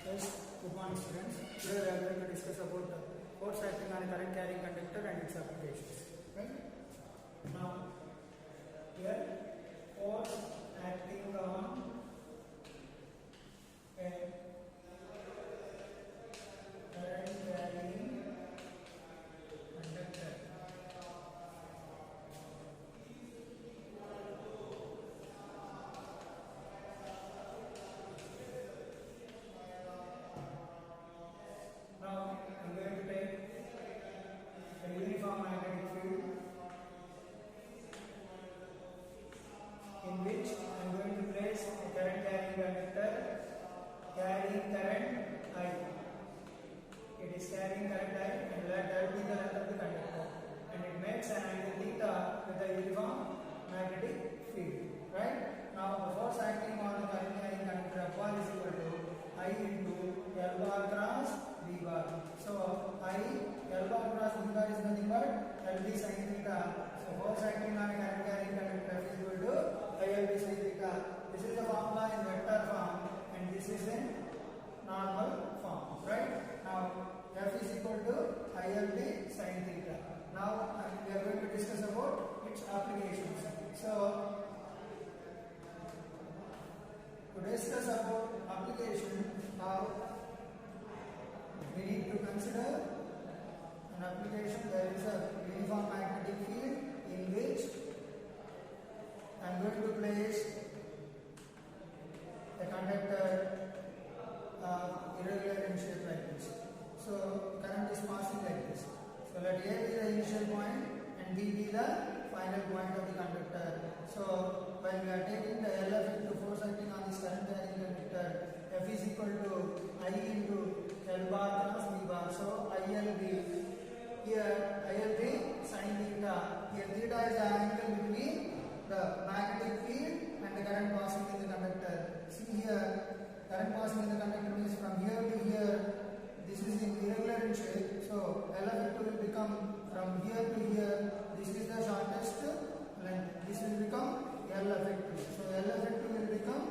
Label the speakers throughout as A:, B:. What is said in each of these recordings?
A: Yes, good morning students. Today we are going to discuss about force acting on a current carrying conductor and its applications. Right? Now, here force acting on a current carrying conductor. Now I'm going to take a uniform magnetic field in which I'm going to place a current carrying conductor carrying current I. It is carrying current I and let that be the length of the conductor, and it makes an angle theta with a uniform magnetic field. Right? Now the force acting on the current carrying conductor F1 is equal to I into L bar cross B bar. So I L bar cross B bar is nothing but LB sin theta. So force acting on a current carrying conductor is equal to ILB sin theta. This is the formula in vector form and this is in normal form. Right? Now F is equal to ILB sin theta. Now we are going to discuss about its applications. So to discuss about application, now we need to consider an application. There is a uniform magnetic field in which I am going to place a conductor irregular in shape like this. So current is passing like this. So let A be the initial point and B be the final point of the conductor. So when we are taking the L effective force acting on this current carrying conductor, F is equal to I into L bar cross B bar. So ILB, here ILB sin theta. Here theta is the angle between the magnetic field and the current passing in the conductor. See here, current passing in the conductor means from here to here. This is irregular in shape. So L effective will become from here to here. This is the shortest length. This will become L effective. So L effective will become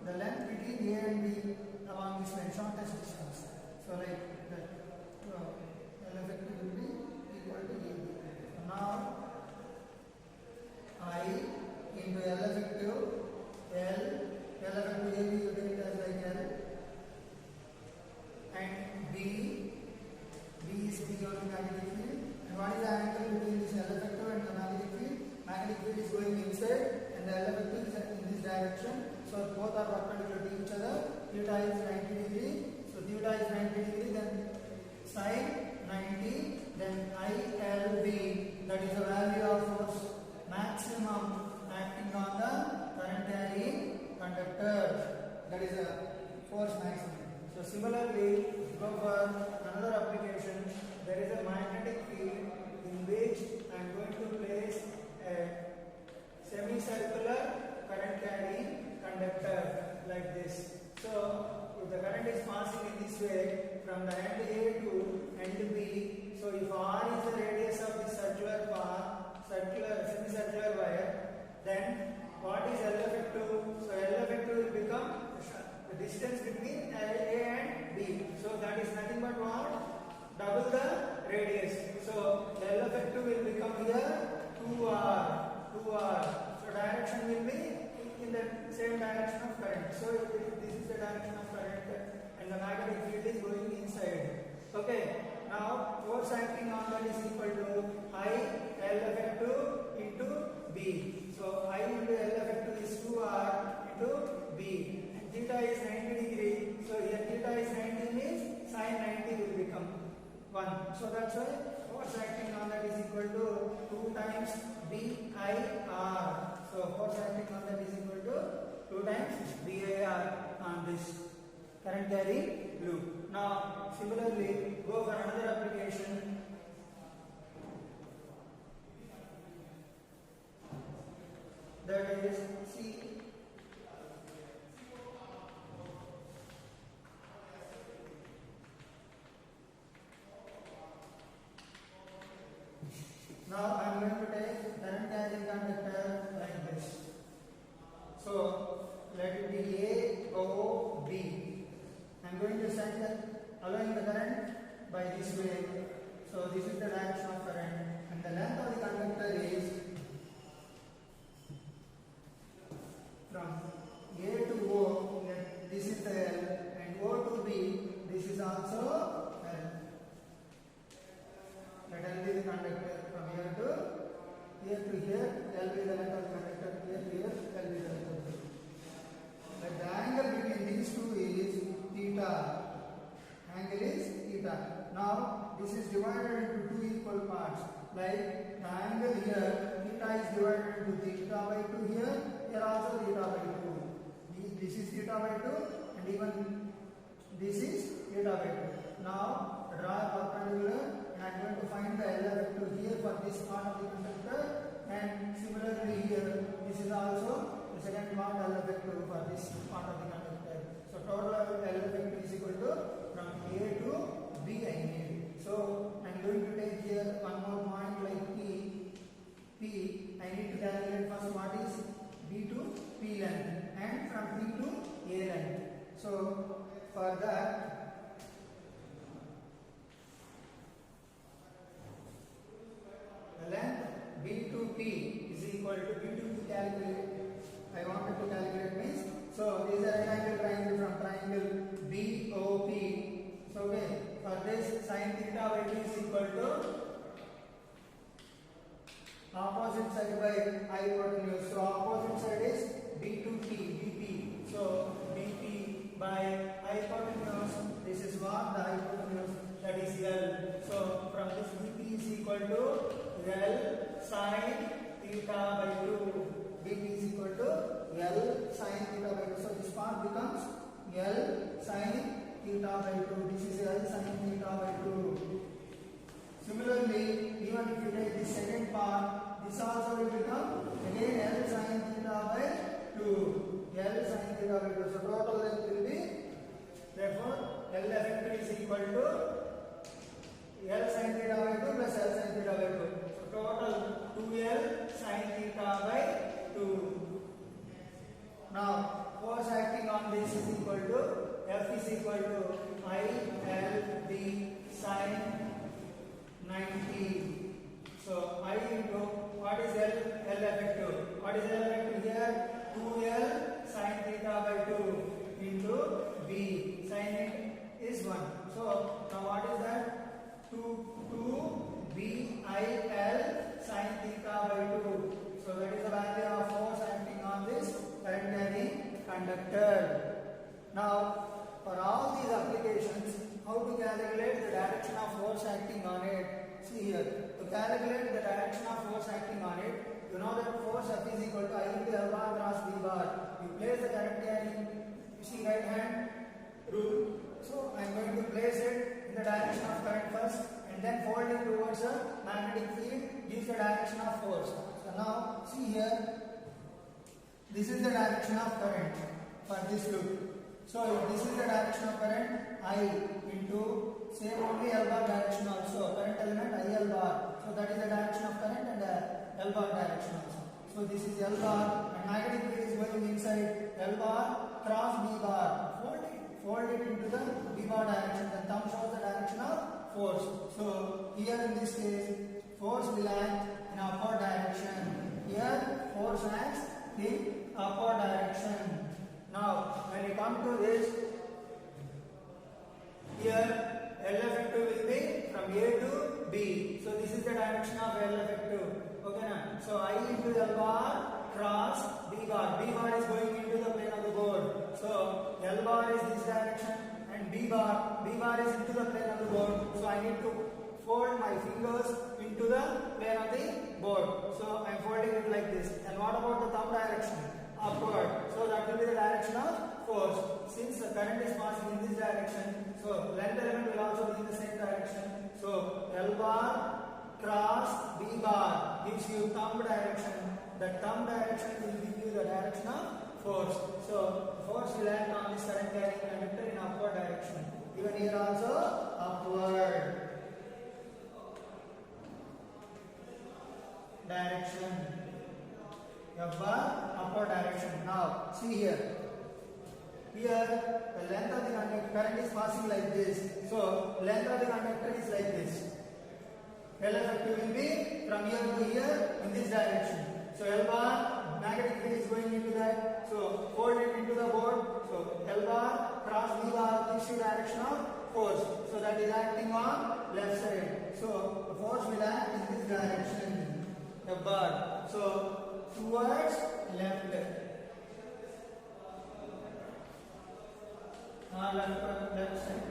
A: the length between A and B along this line, shortest distance. So like that. So L effective will be equal to AB. So now I into L effective, L effective AB you take it as like L, and B is the magnetic field. And what is the angle between this L effective and the magnetic field? Magnetic field is going inside and the L effective is in this direction. So both are perpendicular to each other. Theta is 90 degree. So theta is 90 degree, then sin 90, then ILB, that is the value of force maximum acting on the current carrying conductor. That is the force maximum. So similarly, go for another application. There is a magnetic field in which I am going to place a semicircular current carrying conductor like this. So if the current is passing in this way from the end A to end B, so if R is the radius of this semicircular wire, then what is L effective? So L effective will become the distance between A and B. So that is nothing but what? Double the radius. So L effective will become here 2R. So direction will be in the same direction of current. So this is the direction of current and the magnetic field is going inside. Okay. Now force acting on that is equal to I L effective into B. So I into L effective is 2R into B. And theta is 90 degree. So here theta is 90 means sin 90 will become 1. So that's why force acting on that is equal to 2 times BIR. So force acting on that is equal to 2 times BIR on this current carrying loop. Now similarly, go for another application. That is C. Now I am going to take current carrying conductor like this. So let it be A is divided into theta by 2 here. Here also theta by 2. This is theta by 2 and even this is theta by 2. Now draw a perpendicular and I am going to find the L effective here for this part of the conductor, and similarly here this is also the second part L effective for this part of the conductor. So total L effective is equal to from A to B I need. So I am going to take here one more point like P. I need to calculate first what is B to P length and from P to A length. So for that the length B to P is equal to B to P calculate. I wanted to calculate means, so this is a right angle triangle from triangle BOP. So okay, for this sin theta by 2 is equal to opposite side by hypotenuse. So opposite side is B to P, BP. So BP by hypotenuse, this is what the hypotenuse, that is L. So from this BP is equal to L sin theta by 2. BP is equal to L sin theta by 2. So this part becomes L sin theta by 2. This is L sin theta by 2. Similarly, even if you take this second part, this also will become again L sin theta by 2. L sin theta by 2. So total length will be, therefore L effective is equal to L sin theta by 2 plus L sin theta by 2. So total 2L sin theta by 2. Now force acting on this is equal to F is equal to ILB sin 90. So I into what is L effective? What is L effective here? 2L sin theta by 2 into B. Sin it is 1. So now what is that? 2 BIL sin theta by 2. So that is the value of force acting on this current carrying conductor. Now for all these applications, how to calculate the direction of force acting on it? See here, to calculate the direction of force acting on it, you know that force F is equal to I into L bar cross B bar. You place the current carrying, you see right hand rule. So I am going to place it in the direction of current first and then fold it towards a magnetic field, gives the direction of force. So now see here, this is the direction of current for this loop. So if this is the direction of current, I into same only L bar direction also, current element IL bar. So that is the direction of current and L bar direction also. So this is L bar and magnetic field is going inside L bar cross B bar. Fold it into the B bar direction. The thumb shows the direction of force. So here in this case, force will act in upward direction. Here force acts in upward direction. Now when you come to this, here L effective will be from A to B. So this is the direction of L effective. Okay na? So I into L bar cross B bar. B bar is going into the plane of the board. So L bar is this direction and B bar is into the plane of the board. So I need to fold my fingers into the plane of the board. So I am folding it like this. And what about the thumb direction? Upward. So that will be the direction of force. Since the current is passing in this direction, so length element will also be in the same direction. So L bar cross B bar gives you thumb direction. The thumb direction will give you the direction of force. So force will act on this current carrying conductor in upward direction. Even here also upward direction. F bar upward direction. Now see here. Here the length of the conductor, current is passing like this. So length of the conductor is like this. L effective will be from here to here in this direction. So L bar magnetic field is going into that. So fold it into the board. So L bar cross B bar gives you direction of force. So that is acting on left side. So the force will act in this direction. F bar. So towards left. Left side.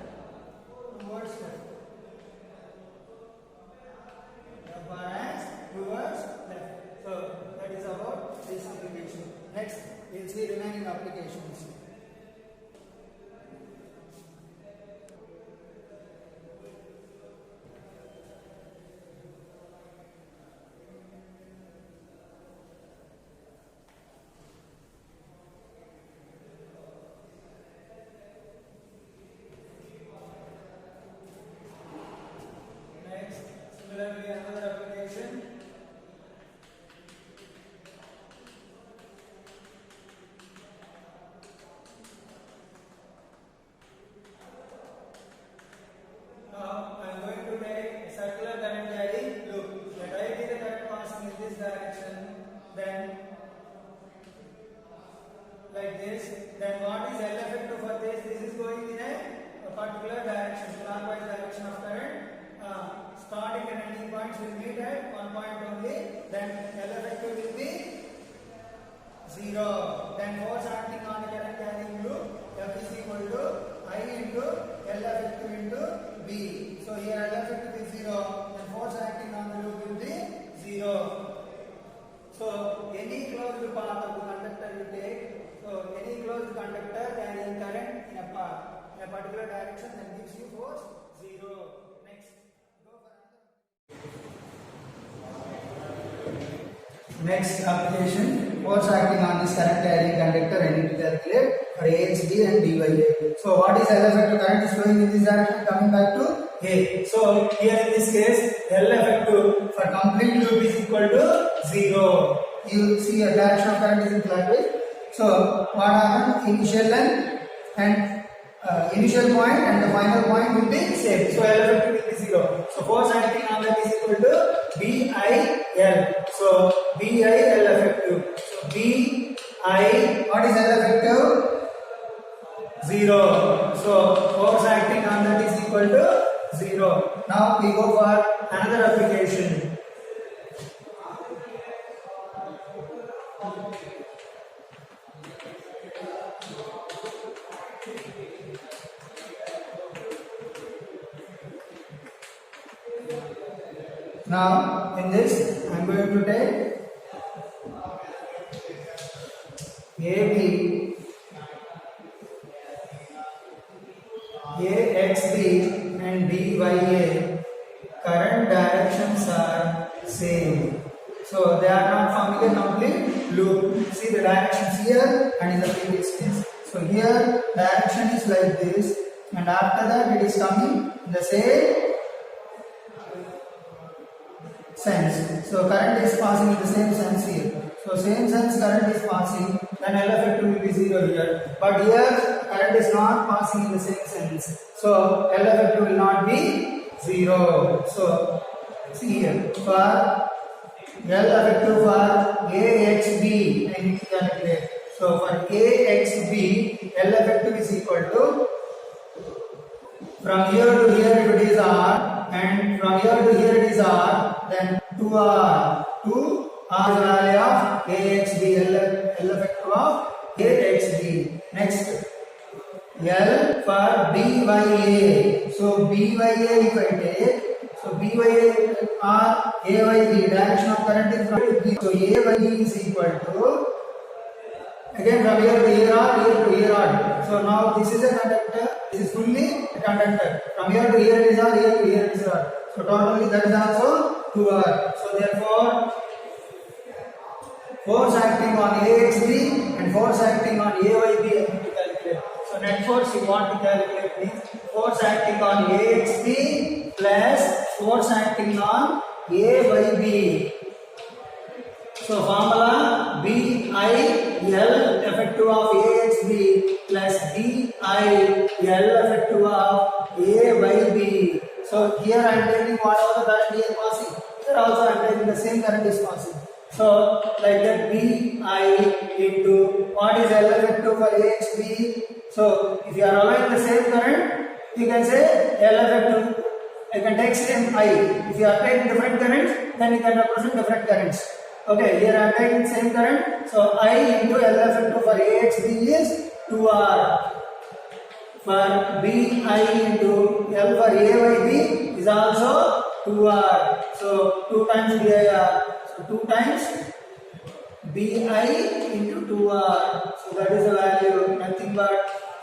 A: Towards left. F bar acts towards left. So the remaining applications. Next, similarly another application. Now I am going to take a circular current carrying loop. Let I be the current passing in this direction, then like this. Then what is L effective for this? This is going in a particular direction, clockwise direction of current. Starting and ending points will meet at one point only. Then L effective will be 0. Then force acting on the current carrying loop, F is equal to I into L effective into B. So here L effective is 0. Then force acting on the loop will be 0. So any closed path of the conductor you take. So any closed conductor carrying current in a particular direction, then gives you force 0. Next, go for another. Next application, force acting on this current carrying conductor. I need to calculate for AXB and DYA. So what is L effective? Current is flowing in this direction, coming back to A. So here in this case, L effective for complete loop is equal to 0. You see a direction of current is in clockwise. So what happened? Initial and initial point and the final point will be same. So L effective will be 0. So force acting on that is equal to BIL. So BIL effective. So BI, what is L effective? 0. So force acting on that is equal to 0. Now we go for another application. Now in this I am going to take AB, AXB and DYA. Current directions are same. So they are not forming a complete loop. See the directions here and in the previous case. So here direction is like this, and after that it is coming in the same sense. So current is passing in the same sense here. So same sense current is passing, then L effective will be 0 here. But here current is not passing in the same sense. So L effective will not be 0. So see here, for L effective for AXB, I need to calculate. So for AXB, L effective is equal to, from here to here it is R, and from here to here it is R, then 2R. 2 R is the value of AXB, L effective of AXB. Next, L for BYA. So BYA if I take, so BYA or AYB, direction of current is from B. So AYB is equal to, again from here to here R, here to here R. So now this is a conductor, this is fully a conductor. From here to here it is R, here to here it is R. So totally that is also 2R. So therefore, force acting on AXB and force acting on AYB I need to calculate. So net force you want to calculate means force acting on AXB plus force acting on AYB. So formula BIL effective of AXB plus BIL effective of AYB. So here I am taking whatever the current here passing. Here also I am taking the same current is passing. So like that BI into what is L effective for AXB. So if you are allowing the same current, you can say L effective. I can take same I. If you are taking different currents, then you can represent different currents. Okay, here I am taking same current. So I into L effective for AXB is 2R. For BI into L for AYB is also 2R. So 2 times BIR. So 2 times BI into 2R. So that is the value, nothing but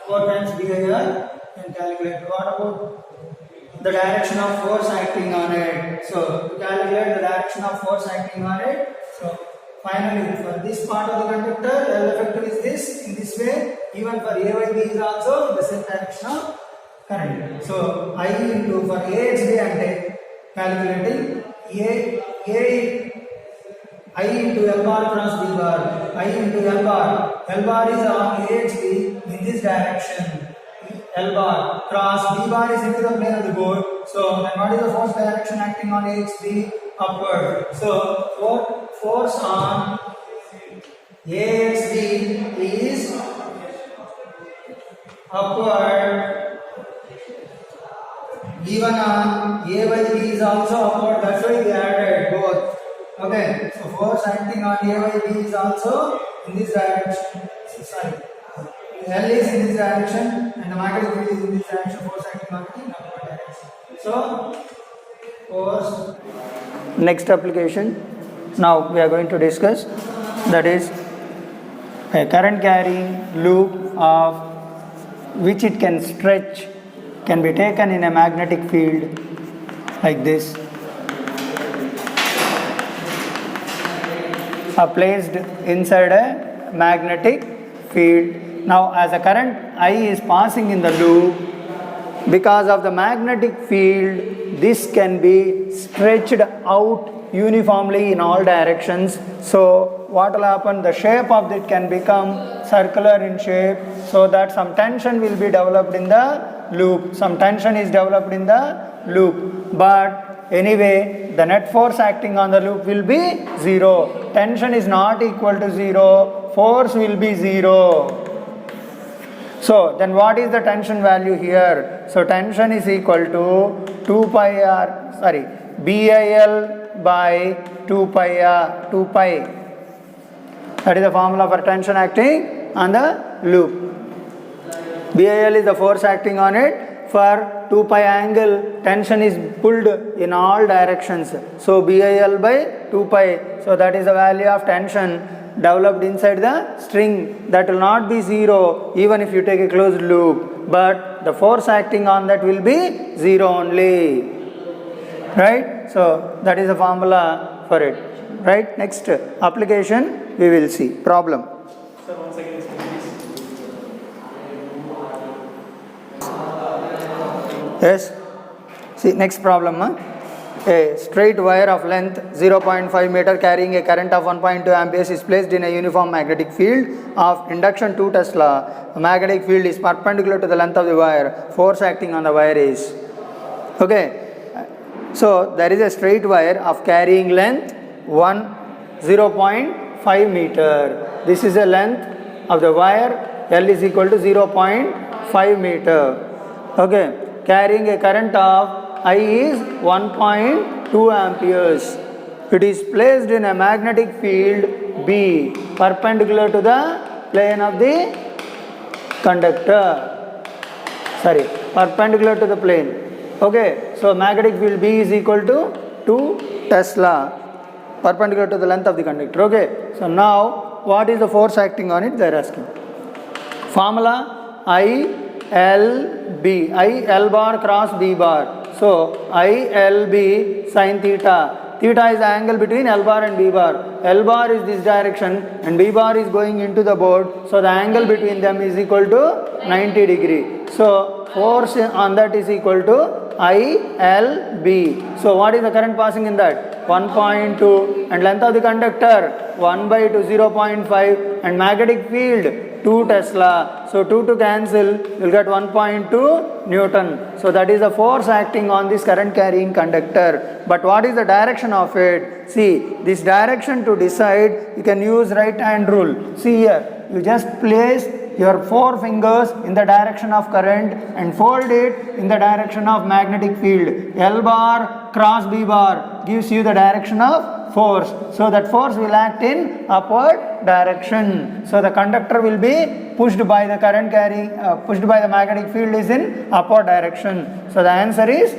A: 4 times BIR can calculate. What about the direction of force acting on it? So to calculate the direction of force acting on it, so finally for this part of the conductor, L effective is this, in this way. Even for AYB is also in the same direction of current. So I into for AHB ante calculating I into L bar cross B bar, I into L bar is on AHB in this direction, L bar cross B bar is into the plane of the board. So then what is the force direction acting on AHB? Upward. So force on AHB is upward. Even on AYB is also upward. That's why we added both. Okay. So force acting on AYB is also in this direction. Sorry. L is in this direction and the magnetic field is in this direction. Force acting on it in upward direction. So force. Next application. Now we are going to discuss, that is a current carrying loop of which it can stretch, can be taken in a magnetic field like this, are placed inside a magnetic field. Now as a current I is passing in the loop, because of the magnetic field, this can be stretched out uniformly in all directions. So what will happen? The shape of it can become circular in shape, so that some tension will be developed in the loop. Some tension is developed in the loop. But anyway, the net force acting on the loop will be 0. Tension is not equal to 0. Force will be 0. So then what is the tension value here? So tension is equal to 2 BIL by 2 pi. That is the formula for tension acting on the loop. BIL is the force acting on it. For 2 pi angle, tension is pulled in all directions. So BIL by 2 pi. So that is the value of tension developed inside the string. That will not be 0 even if you take a closed loop, but the force acting on that will be 0 only. Right? So that is the formula for it. Right? Next application we will see. Problem.
B: Sir, once again,
A: Yes. See next problem. A straight wire of length 0.5 meter carrying a current of 1.2 amperes is placed in a uniform magnetic field of induction 2 Tesla. The magnetic field is perpendicular to the length of the wire. Force acting on the wire is. Okay. So there is a straight wire of carrying length 0.5 meter. This is the length of the wire. L is equal to 0.5 meter. Okay. Carrying a current of I is 1.2 amperes. It is placed in a magnetic field B, perpendicular to the plane of the conductor. Perpendicular to the plane. Okay, so magnetic field B is equal to 2 Tesla, perpendicular to the length of the conductor. Okay, so now what is the force acting on it? They are asking. Formula ILB, L bar cross B bar. So ILB sin theta. Theta is the angle between L bar and B bar. L bar is this direction and B bar is going into the board. So the angle between them is equal to 90 degree. So force on that is equal to ILB. So what is the current passing in that? 1.2, and length of the conductor 1 by 2, 0.5, and magnetic field 2 Tesla. So 2 to cancel, you will get 1.2 Newton. So that is the force acting on this current carrying conductor. But what is the direction of it? See, this direction to decide, you can use right hand rule. See here, you just place your 4 fingers in the direction of current and fold it in the direction of magnetic field. L bar cross B bar gives you the direction of force. So that force will act in upward direction. So the conductor will be pushed by the current carrying, pushed by the magnetic field is in upward direction. So the answer is?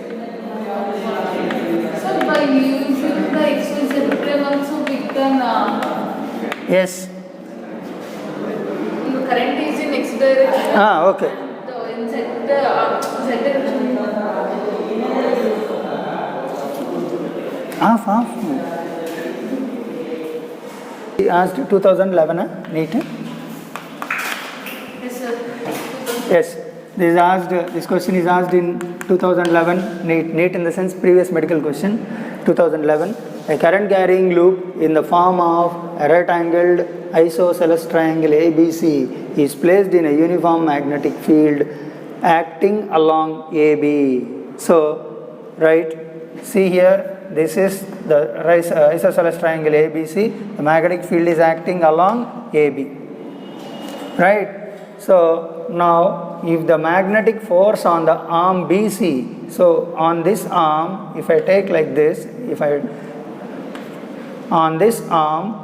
C: So by using the exercise also we can
A: Yes.
C: you direction.
A: Okay.
C: In Z direction.
A: Off. He asked 2011, NEET.
C: Yes, sir.
A: Yes. This question is asked in 2011 NEET. NEET in the sense previous medical question. 2011. A current carrying loop in the form of a right-angled isosceles triangle ABC is placed in a uniform magnetic field acting along AB. So, right, see here, this is the isosceles triangle ABC. The magnetic field is acting along AB. Right? So, now if the magnetic force on the arm BC, so on this arm, if I take like this, on this arm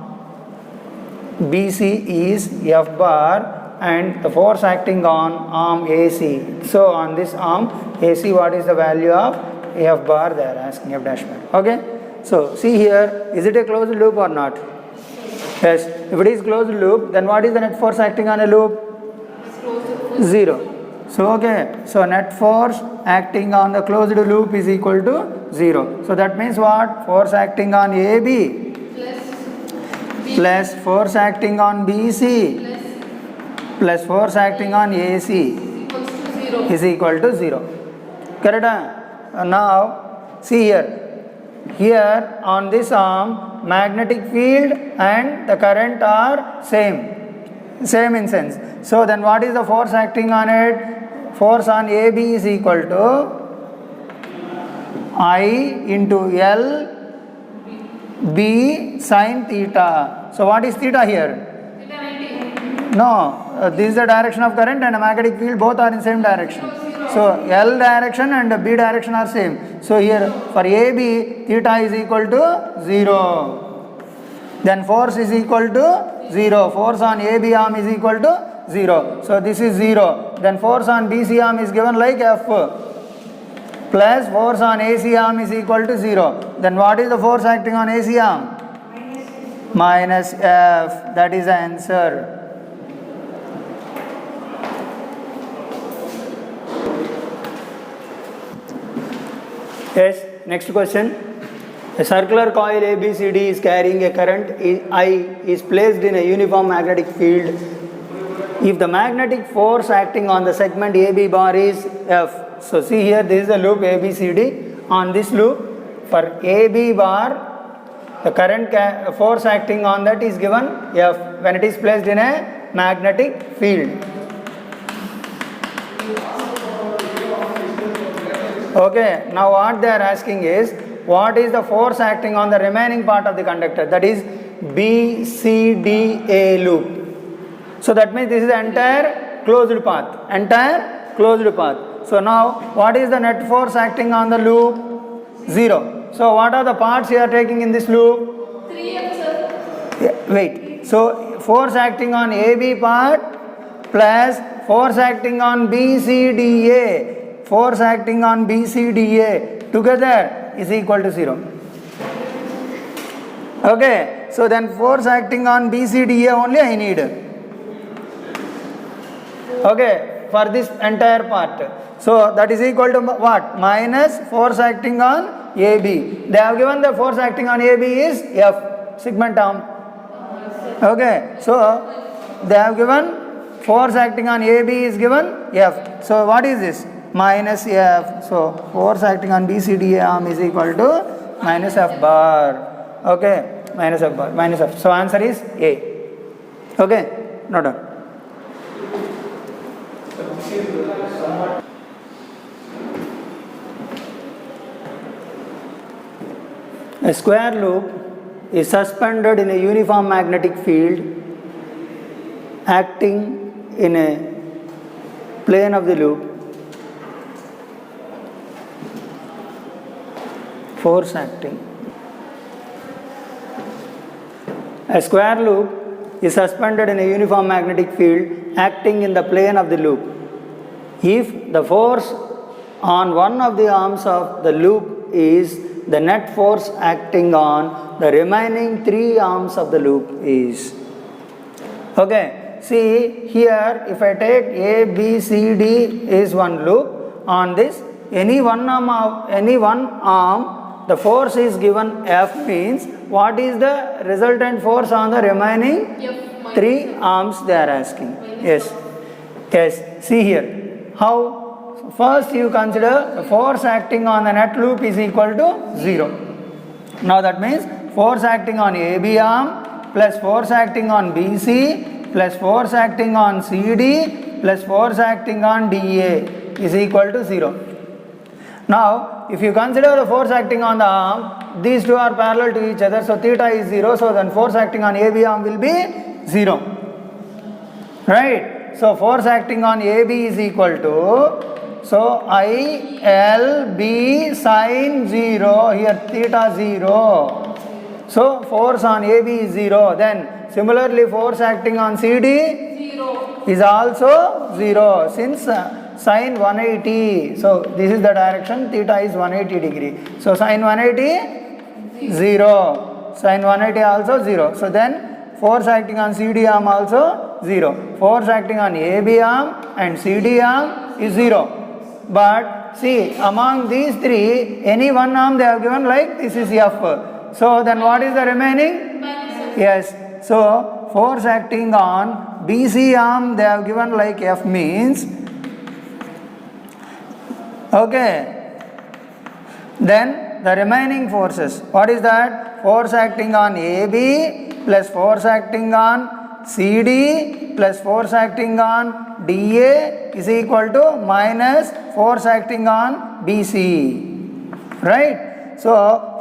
A: BC is F bar and the force acting on arm AC. So on this arm AC, what is the value of F bar? They are asking F dash bar. Okay. So see here, is it a closed loop or not? Yes. If it is closed loop, then what is the net force acting on a loop? 0. So okay. So net force acting on the closed loop is equal to 0. So that means what? Force acting on AB plus force acting on BC plus force acting on AC is equal to 0. Correct? Now see here on this arm magnetic field and the current are same in sense. So then what is the force acting on it? Force on AB is equal to I into L B sin theta. So what is theta here? No, this is the direction of current and a magnetic field, both are in same direction. So L direction and B direction are same. So here for AB, theta is equal to 0. Then force is equal to 0. Force on AB arm is equal to 0. So this is 0. Then force on BC arm is given like F plus force on AC arm is equal to 0. Then what is the force acting on AC arm? Minus F. That is the answer. Yes, next question. A circular coil ABCD is carrying a current I is placed in a uniform magnetic field. If the magnetic force acting on the segment AB bar is F. So see here, this is a loop ABCD. On this loop, for AB bar, the current force acting on that is given F when it is placed in a magnetic field. Okay, now what they are asking is, what is the force acting on the remaining part of the conductor, that is BCDA loop. So that means this is the entire closed path. So now what is the net force acting on the loop? 0. So what are the parts you are taking in this loop?
C: 3M, sir.
A: Yeah, wait. So force acting on AB part plus force acting on BCDA. Force acting on BCDA together is equal to 0. Okay. So then force acting on BCDA only I need. Okay. For this entire part. So that is equal to what? Minus force acting on AB. They have given the force acting on AB is F, segment arm. Okay. So they have given force acting on AB is given F. So what is this? Minus F. So force acting on BCDA arm is equal to minus F bar. Okay. Minus F bar. Minus F. So answer is A. Okay. Not done. A square loop is suspended in a uniform magnetic field acting in a plane of the loop. Force acting. A square loop is suspended in a uniform magnetic field acting in the plane of the loop. If the force on one of the arms of the loop is the net force acting on the remaining 3 arms of the loop is. Okay.
B: see here, if I take A, B, C, D is one loop on this, any one arm, the force is given F means what is the resultant force on the remaining
C: F
B: three
C: minus
B: arms they are asking.
C: Minus
B: Yes. Yes. See here. How? First you consider the force acting on the net loop is equal to 0. Now that means force acting on AB arm plus force acting on BC plus force acting on CD plus force acting on DA is equal to 0. Now if you consider the force acting on the arm, these two are parallel to each other, so theta is 0, so then force acting on AB arm will be 0. Right? So force acting on AB is equal to, so ILB sine 0, here theta 0. So force on AB is 0. Then similarly force acting on CD
C: 0.
B: is also 0 since sine 180. So this is the direction, theta is 180 degree. So sine 180 0. Sine 180 also 0. So then force acting on CD arm also 0. Force acting on AB arm and CD arm is 0. But see, among these three, any one arm they have given like this is F. So then what is the remaining?
C: Minus F.
B: Yes. So force acting on BC arm they have given like F means, okay, then the remaining forces, what is that? Force acting on AB plus force acting on CD plus force acting on DA is equal to minus force acting on BC. Right? So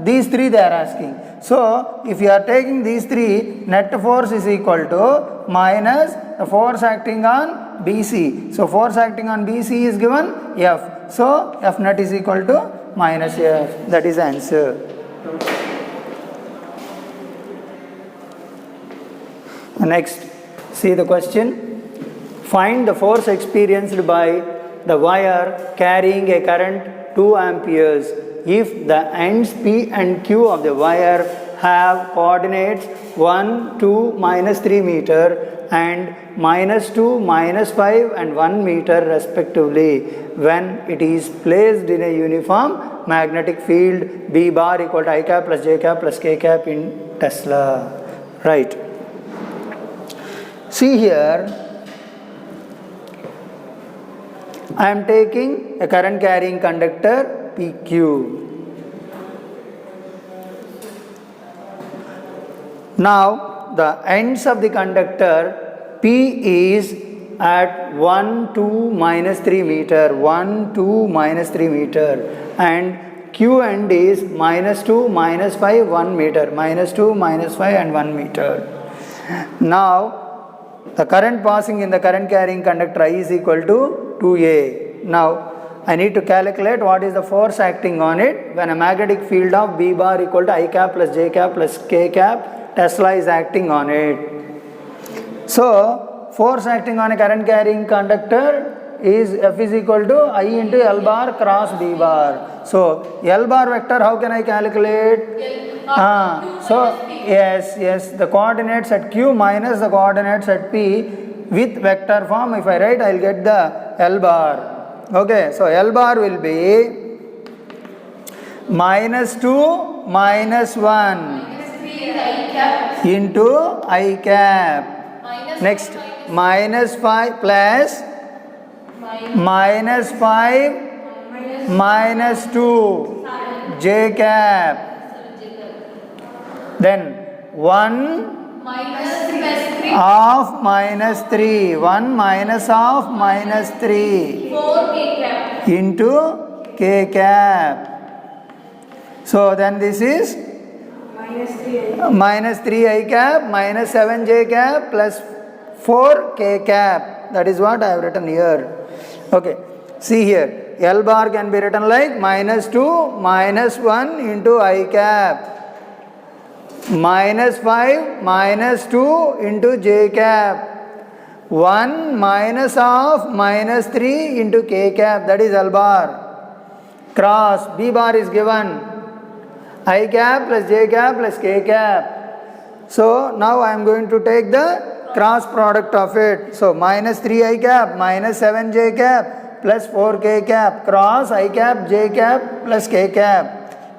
B: these three they are asking. So if you are taking these three, net force is equal to minus the force acting on BC. So force acting on BC is given F. So F net is equal to minus F. That is the answer. Next, see the question. Find the force experienced by the wire carrying a current 2 amperes if the ends P and Q of the wire have coordinates 1, 2, minus 3 meter and minus 2, minus 5 and 1 meter respectively when it is placed in a uniform magnetic field B bar equal to I cap plus J cap plus K cap in Tesla. Right. See here, I am taking a current carrying conductor PQ. Now the ends of the conductor P is at 1, 2, minus 3 meter, 1, 2, minus 3 meter and Q end is minus 2, minus 5, 1 meter, minus 2, minus 5 and 1 meter. Now the current passing in the current carrying conductor I is equal to 2A. Now I need to calculate what is the force acting on it when a magnetic field of B bar equal to I cap plus J cap plus K cap Tesla is acting on it. So force acting on a current carrying conductor is F is equal to I into L bar cross B bar. So L bar vector how can I calculate? So yes, the coordinates at Q minus the coordinates at P with vector form. If I write, I will get the L bar. Okay, so L bar will be minus 2 minus 1 into I cap. Next, minus 5 plus minus 5 minus 2 J cap. Then 1 of minus 3, 1 minus of minus 3
C: 4 K cap.
B: into K cap. So then this is minus 3 I cap minus 7 J cap plus 4 K cap. That is what I have written here. Okay, see here, L bar can be written like minus 2 minus 1 into I cap minus 5 minus 2 into J cap 1 minus of minus 3 into K cap, that is L bar cross B bar is given I cap plus J cap plus K cap. So now I am going to take the cross product of it. So minus 3 I cap minus 7 j cap plus 4 k cap cross I cap j cap plus k cap.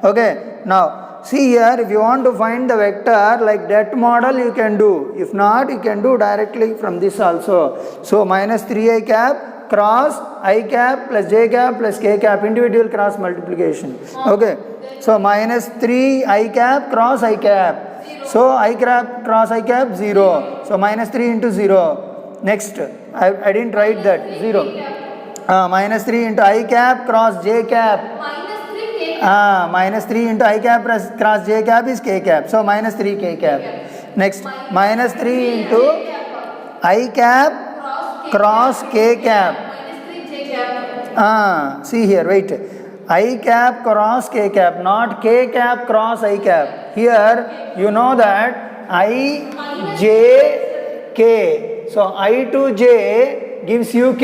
B: Okay, now see here, if you want to find the vector like that model you can do. If not, you can do directly from this also. So minus 3 I cap cross I cap plus j cap plus k cap, individual cross multiplication. Okay, so minus 3 I cap cross I cap. So I cap cross I cap 0. So minus 3 into 0. Next, I didn't write that 0. Minus 3 into I cap cross j cap. Minus 3 into I cap cross j cap is k cap. So minus 3 k cap. Next, minus 3 into I cap cross k cap. See here, wait. I cap cross k cap, not k cap cross I cap. Here you know that I j k. So I to j gives you k.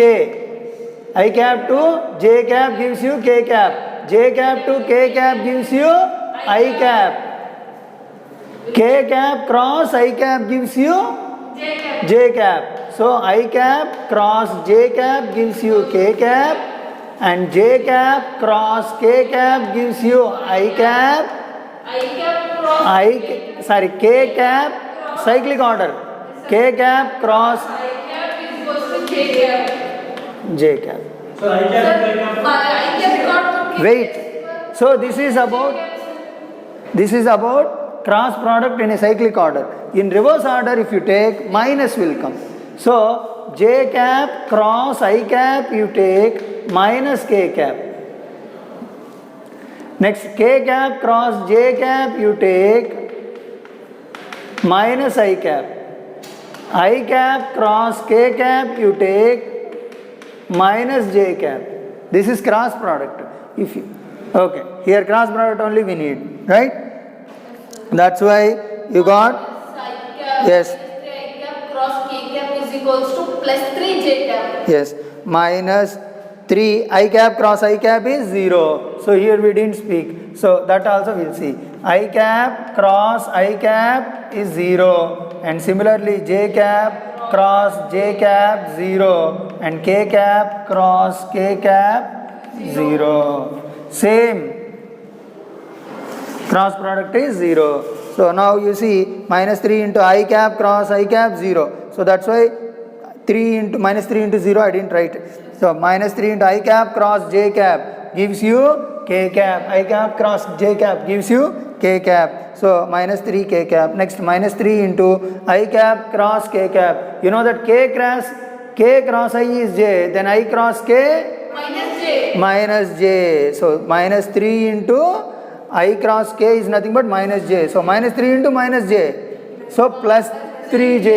B: I cap to j cap gives you k cap. J cap to k cap gives you I cap. K cap cross I cap gives you j cap. So I cap cross j cap gives you k cap. And j cap cross k cap gives you I cap. K cap, cyclic order. K cap cross j cap.
D: So I cap.
B: Wait. So this is about cross product in a cyclic order. In reverse order, if you take, minus will come. So j cap cross I cap you take minus k cap. Next, k cap cross j cap you take minus I cap. I cap cross k cap you take minus j cap. This is cross product. If you, okay, here cross product only we need, right? That's why you got, yes.
C: Cross k cap is equals to plus 3 j cap.
B: Yes, minus 3 I cap cross I cap is 0. So here we didn't speak. So that also we'll see. I cap cross I cap is 0. And similarly j cap cross j cap 0. And k cap cross k cap 0. Same. Cross product is 0. So now you see minus 3 into I cap cross I cap 0. So that's why minus 3 into 0 I didn't write. So minus 3 into I cap cross j cap gives you k cap. I cap cross j cap gives you k cap. So minus 3 k cap. Next, minus 3 into I cap cross k cap. You know that k cross I is j. Then I cross k minus j. So minus 3 into I cross k is nothing but minus j. So minus 3 into minus j. So plus 3j.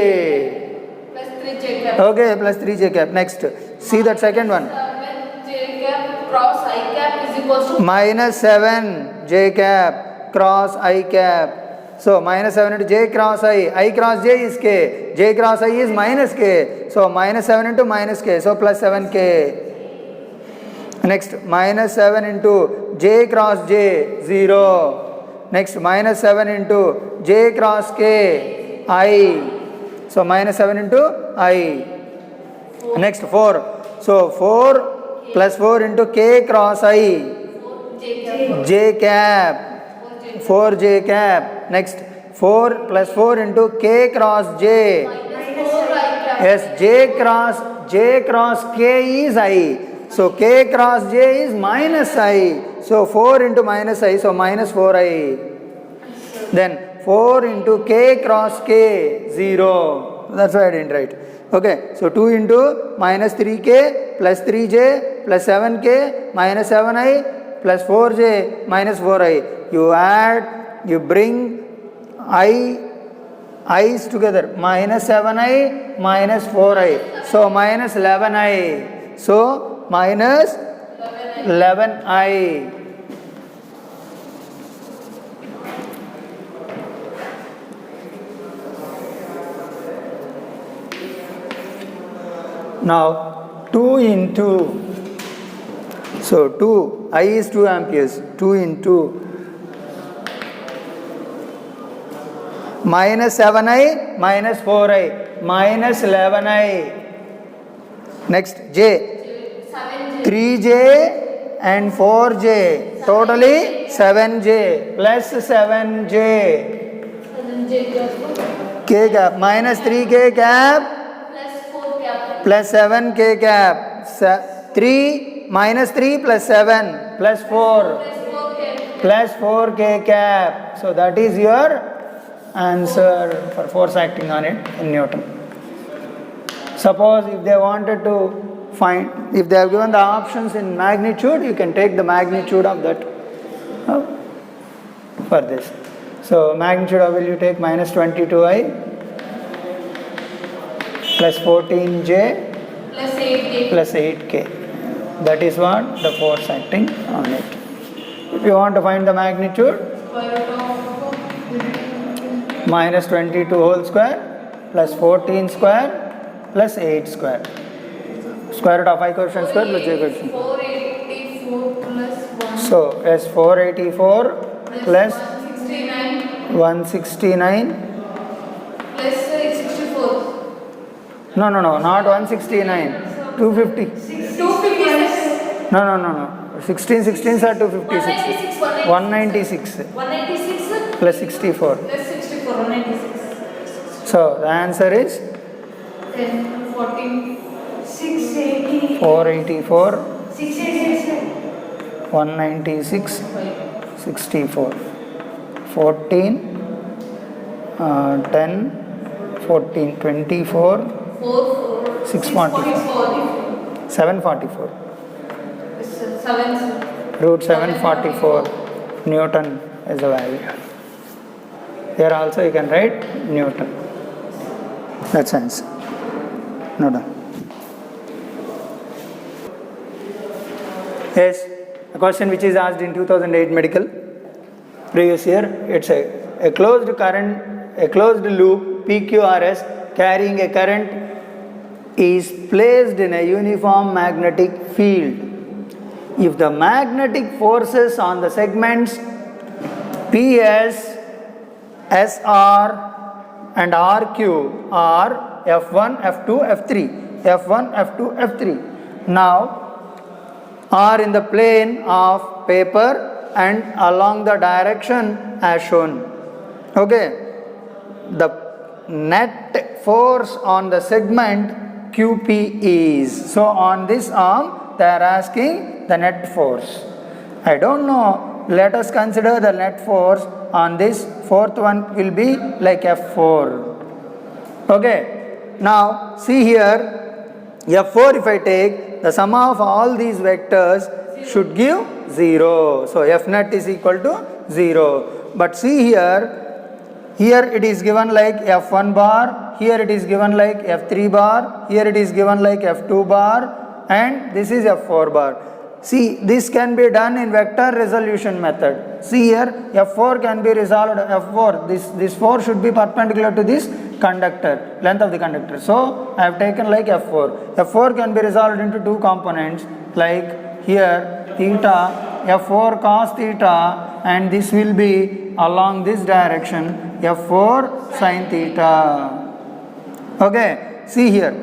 C: Plus 3 j cap.
B: Okay, plus 3j cap. Next, see that second one.
C: 7 j cap cross I cap is equals to
B: Minus 7 j cap cross I cap. So minus 7 into j cross I cross j is k. J cross I is minus k. So minus 7 into minus k. So plus 7k. Next, minus 7 into j cross j 0. Next, minus 7 into j cross k I. So minus 7 into I. Next, 4. So 4 plus 4 into k cross I. J cap. 4j cap. Next, 4 plus 4 into k cross j. Yes, j cross k is I. So k cross j is minus I. So 4 into minus I. So minus 4I. Then 4 into k cross k 0. That's why I didn't write. Okay. So 2 into minus 3k plus 3j plus 7k minus 7I plus 4j minus 4I. You add, you bring i's together. Minus 7I minus 4I. So minus 11I. So minus 11I. Now 2 into, so 2, I is 2 amperes, 2 into, minus 7i minus 4i minus 11i. Next j,
C: 7J.
B: 3j and 4j, totally 7j plus 7j.
C: 7J
B: K cap minus 3k cap
C: plus 4 cap
B: plus 7k cap. 3 minus 3 plus 7 plus 4
C: plus 4 cap.
B: plus 4k cap. So that is your answer for force acting on it in Newton. Suppose if they wanted to find, if they have given the options in magnitude, you can take the magnitude of that for this. So magnitude of will you take minus 22i plus 14j
C: Plus 8K.
B: plus 8k. That is what the force acting on it. If you want to find the magnitude, minus 22 whole square plus 14 square plus 8 square. Square root of I coefficient square plus j coefficient.
C: 484 plus 1.
B: So as 484 plus
C: 169
B: 169.
C: plus 64.
B: No, not 169. 250.
C: 256.
B: No. 16 16s are 256. 196
C: 196
B: plus 64.
C: plus 64. 196.
B: So the answer is
C: 10, 14,
D: 680.
B: 484,
D: 686.
B: 196, 64. 14, 10, 14, 24,
C: 4,
B: 644. 744.
C: 7.
B: Root 744 Newton is the value. Here also you can write Newton. That's answer. No done. Yes, a question which is asked in 2008 medical previous year. It's a closed current, a closed loop PQRS carrying a current is placed in a uniform magnetic field. If the magnetic forces on the segments PS, SR and RQ are F1, F2, F3. F1, F2, F3. Now are in the plane of paper and along the direction as shown. Okay. The net force on the segment QP is. So on this arm they are asking the net force. I don't know. Let us consider the net force on this fourth one will be like F4. Okay. Now see here, F4 if I take, the sum of all these vectors should give 0. So F net is equal to 0. But see here it is given like F1 bar, here it is given like F3 bar, here it is given like F2 bar, and this is F4 bar. See, this can be done in vector resolution method. See here, F4 can be resolved, F4, this 4 should be perpendicular to this conductor, length of the conductor. So, I have taken like F4. F4 can be resolved into two components, like here, theta, F4 cos theta, and this will be along this direction, F4 sin theta. Okay, see here,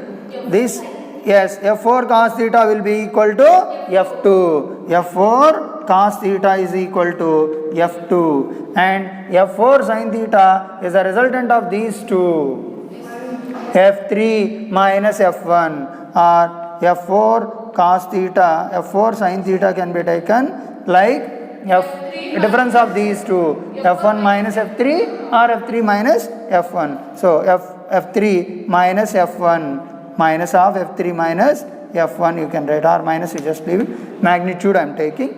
B: this, yes, F4 cos theta will be equal to F2. F4 cos theta is equal to F2. And F4 sin theta is a resultant of these two. F3 minus F1 or F4 cos theta, F4 sin theta can be taken like difference of these two. F1 minus F3 or F3 minus F1. So F3 minus F1 minus of F3 minus F1 you can write, or minus you just leave it. Magnitude I am taking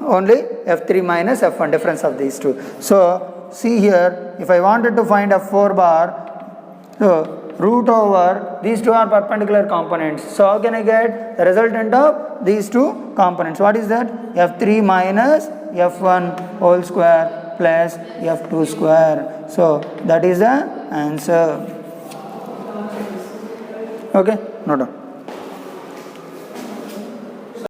B: only F3 minus F1, difference of these two. So see here, if I wanted to find F4 bar, so root over these two are perpendicular components. So how can I get the resultant of these two components? What is that? F3 minus F1 whole square plus F2 square. So that is the answer. Okay, no doubt.